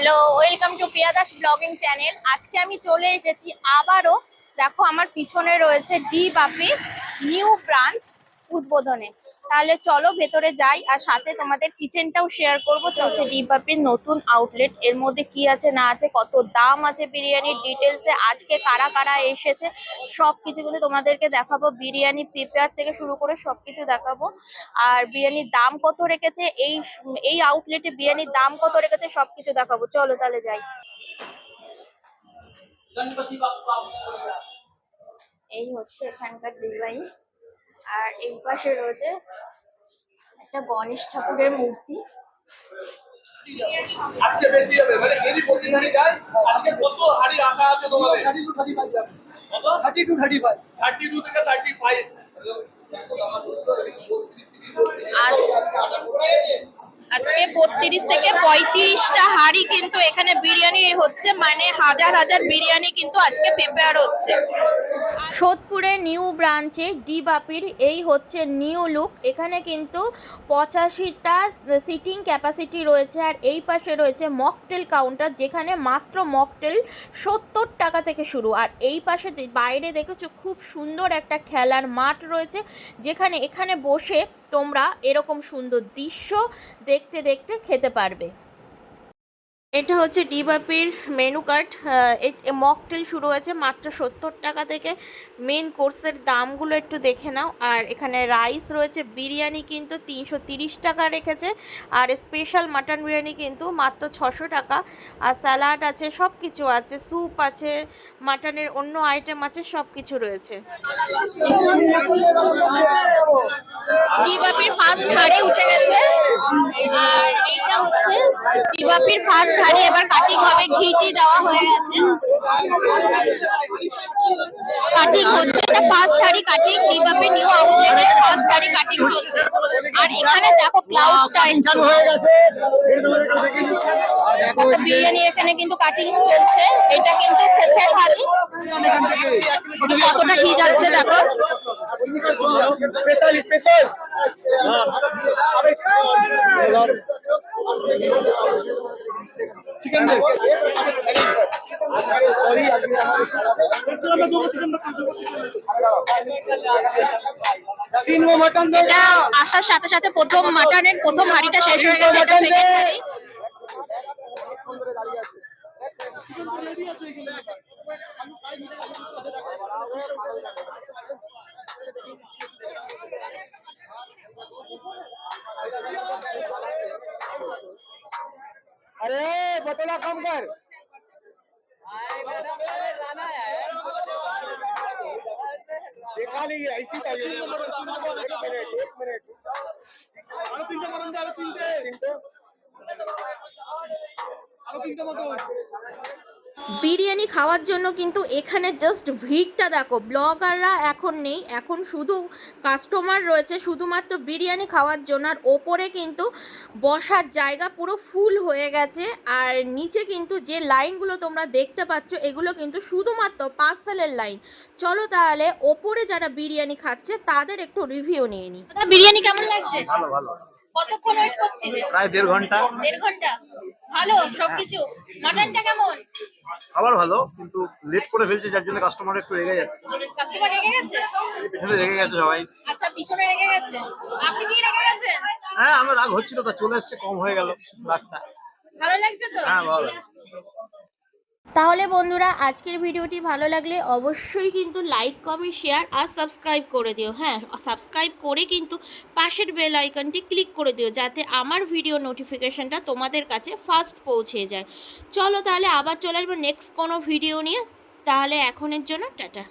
Hello, welcome to Priya Das blogging channel. আজকে আমি চলে এসেছি আবারও। দেখো আমার পিছনে রয়েছে ডি বাপি নিউ ব্রাঞ্চ উদ্বোধনে। তাহলে চলো ভেতরে যাই, আর সাথে তোমাদের কিচেনটাও শেয়ার করবো। চলছে ডি বাপির নতুন আউটলেট, এর মধ্যে কি আছে না আছে, কত দাম আছে বিরিয়ানির ডিটেলসে, আজকে কারা কারা এসেছে সবকিছু কিন্তু তোমাদেরকে দেখাবো। বিরিয়ানি প্রিপেয়ার থেকে শুরু করে সবকিছু দেখাবো। আর বিরিয়ানির দাম কত রেখেছে, এই আউটলেটে বিরিয়ানির দাম কত রেখেছে সবকিছু দেখাবো। চলো তাহলে যাই। এই হচ্ছে এখানকার ডিজাইন, আর এই পাশে রয়েছে একটা গণেশ ঠাকুরের মূর্তি। আজকে বেশি হবে, মানে ডেইলি 25 হাঁড়ি যায়। আজকে কত হাঁড়ি আশা আছে তোমাদের? 32 35 যাবে। কত? 32 35। 32 থেকে 35। আজকে 32 থেকে 35টা হাঁড়ি কিন্তু এখানে বিরিয়ানি হচ্ছে, মানে হাজার হাজার বিরিয়ানি কিন্তু আজকে প্রিপেয়ার হচ্ছে। সোদপুরে নিউ ব্রাঞ্চে ডি বাপির এই হচ্ছে নিউ লুক। এখানে কিন্তু 85টা সিটিং ক্যাপাসিটি রয়েছে, আর এই পাশে রয়েছে মকটেল কাউন্টার, যেখানে মাত্র মকটেল 70 টাকা থেকে শুরু। আর এই পাশে বাইরে দেখেছো খুব সুন্দর একটা খেলার মাঠ রয়েছে, যেখানে এখানে বসে তোমরা এরকম সুন্দর দৃশ্য দেখতে দেখতে খেতে পারবে। এটা হচ্ছে ডি বাপির মেনু কার্ড। মকটেল শুরু হয়েছে মাত্র 70 টাকা থেকে। মেন কোর্সের দামগুলো একটু দেখে নাও। আর এখানে রাইস রয়েছে, বিরিয়ানি কিন্তু 330 টাকা রেখেছে, আর স্পেশাল মাটন বিরিয়ানি কিন্তু মাত্র 600 টাকা। আর স্যালাড আছে, সব কিছু আছে, স্যুপ আছে, মাটনের অন্য আইটেম আছে, সব কিছু রয়েছে। ডি বাপির ফার্স্ট হাঁড়ি উঠে গেছে, আর এইটা হচ্ছে ডি বাপির ফার্স্ট হাঁড়ি। এবার কাটিং হবে, ঘিটি দেওয়া হয়ে গেছে, কাটিং হচ্ছে। এটা ফার্স্ট হাঁড়ি কাটিং, ডি বাপির নিউ আউটলেটে ফার্স্ট হাঁড়ি কাটিং চলছে। আর এখানে দেখো ক্লাউড টাইম চালু হয়ে গেছে, কত বিরিয়ানি এখানে কিন্তু কাটিং চলছে। এটা কিন্তু প্রথম হাঁড়ি, কতটা ঘি যাচ্ছে দেখো। স্পেশাল স্পেশাল চিকেন সরি এটা আসার সাথে সাথে প্রথম মাটনের প্রথম হাঁড়িটা শেষ হয়ে গেছে, এটা সেকেন্ড হাঁড়ি। अरे बतला कम कर देखा नहीं ऐसी चाहिए एक मिनट আরো তিনটে মটন আরো তিনটে মটন। বিরিয়ানি খাওয়ার জন্য কিন্তু এখানে জাস্ট ভিড়টা দেখো। ব্লগাররা এখন নেই, এখন শুধু কাস্টমার রয়েছে শুধুমাত্র বিরিয়ানি খাওয়ার জন্য। আর ওপরে কিন্তু বসার জায়গা পুরো ফুল হয়ে গেছে, আর নিচে কিন্তু যে লাইনগুলো তোমরা দেখতে পাচ্ছ এগুলো কিন্তু শুধুমাত্র পার্সেলের লাইন। চলো তাহলে ওপরে যারা বিরিয়ানি খাচ্ছে তাদের একটু রিভিউ নিয়ে নিই। বিরিয়ানি কেমন লাগছে? ভালো ভালো। কতক্ষণ ওয়েট করছিলে? প্রায় 1.5 ঘন্টা। 1.5 ঘন্টা। ভালো সবকিছু। মাটনটা কেমন? খাবার ভালো, কিন্তু লেট করে ফেলছে যার জন্য কাস্টমার একটু রেগে যাচ্ছে। কাস্টমার রেগে গেছে? পিছনে রেগে গেছে সবাই। আচ্ছা, পিছনে রেগে গেছে। আপনি কি রেগে গেছেন? হ্যাঁ, আমরা রাগ হচ্ছিল, তা চলে এসছে, কম হয়ে গেল রাগটা। ভালো লাগছে তো? হ্যাঁ ভালো লাগছে। তাহলে বন্ধুরা, আজকের ভিডিওটি ভালো লাগলে অবশ্যই কিন্তু লাইক কমেন্ট শেয়ার আর সাবস্ক্রাইব করে দিও। হ্যাঁ, সাবস্ক্রাইব করে কিন্তু পাশের বেল আইকনটি ক্লিক করে দিও, যাতে আমার ভিডিও নোটিফিকেশনটা তোমাদের কাছে ফার্স্ট পৌঁছে যায়। চলো তাহলে আবার চলে আসবো নেক্সট কোনো ভিডিও নিয়ে। তাহলে এখনের জন্য টাটা।